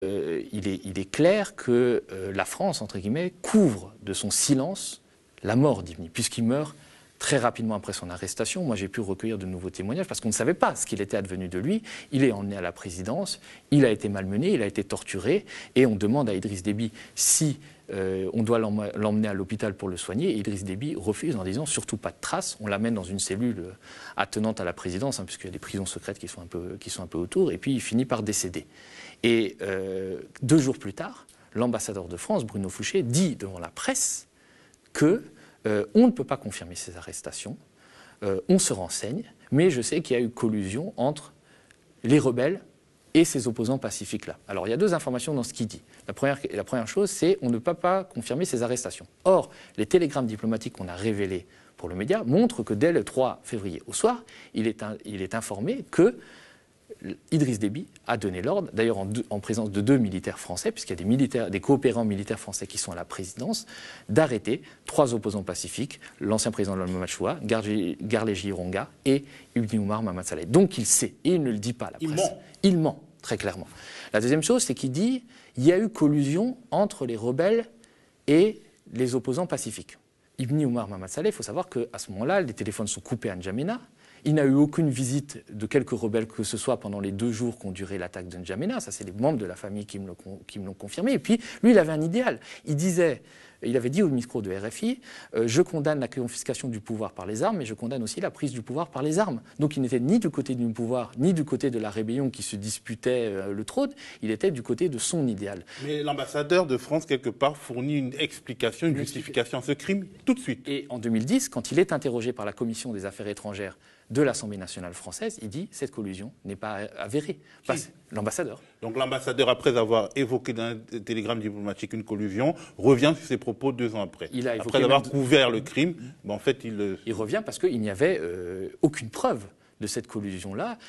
Il est clair que la France, entre guillemets, couvre de son silence la mort d'Ibni, puisqu'il meurt très rapidement après son arrestation. Moi, j'ai pu recueillir de nouveaux témoignages parce qu'on ne savait pas ce qu'il était advenu de lui. Il est emmené à la présidence, il a été malmené, il a été torturé, et on demande à Idriss Déby si on doit l'emmener à l'hôpital pour le soigner. Et Idriss Déby refuse en disant surtout pas de traces. On l'amène dans une cellule attenante à la présidence, puisqu'il y a des prisons secrètes qui sont un peu autour, et puis il finit par décéder. Et 2 jours plus tard, l'ambassadeur de France, Bruno Fouché, dit devant la presse que on ne peut pas confirmer ces arrestations, on se renseigne, mais je sais qu'il y a eu collusion entre les rebelles et ces opposants pacifiques-là. Alors il y a 2 informations dans ce qu'il dit. La première chose, c'est qu'on ne peut pas confirmer ces arrestations. Or, les télégrammes diplomatiques qu'on a révélés pour le média montrent que dès le 3 février au soir, il est informé que Idriss Déby a donné l'ordre, d'ailleurs en présence de 2 militaires français, puisqu'il y a des coopérants militaires français qui sont à la présidence, d'arrêter 3 opposants pacifiques, l'ancien président de Mamadou Choua, Garléji Ironga et Ibni Oumar Mahamat Saleh. Donc il sait, et il ne le dit pas à la presse. Il ment, très clairement. La deuxième chose, c'est qu'il dit qu'il y a eu collusion entre les rebelles et les opposants pacifiques. Ibni Oumar Mahamat Saleh, il faut savoir qu'à ce moment-là, les téléphones sont coupés à N'Djamena. Il n'a eu aucune visite de quelques rebelles que ce soit pendant les 2 jours qu'ont duré l'attaque de N'Djamena. Ça, c'est les membres de la famille qui me l'ont confirmé. Et puis, lui, il avait un idéal. Il avait dit au micro de RFI, je condamne la confiscation du pouvoir par les armes, mais je condamne aussi la prise du pouvoir par les armes. Donc, il n'était ni du côté du pouvoir, ni du côté de la rébellion qui se disputait le trône. Il était du côté de son idéal. Mais l'ambassadeur de France, quelque part, fournit une explication, une justification à ce crime tout de suite. Et en 2010, quand il est interrogé par la Commission des affaires étrangères de l'Assemblée nationale française, il dit cette collusion n'est pas avérée. L'ambassadeur. Donc l'ambassadeur, après avoir évoqué dans un télégramme diplomatique une collusion, revient sur ses propos 2 ans après. Après avoir couvert le crime, en fait, il revient parce qu'il n'y avait aucune preuve de cette collusion-là.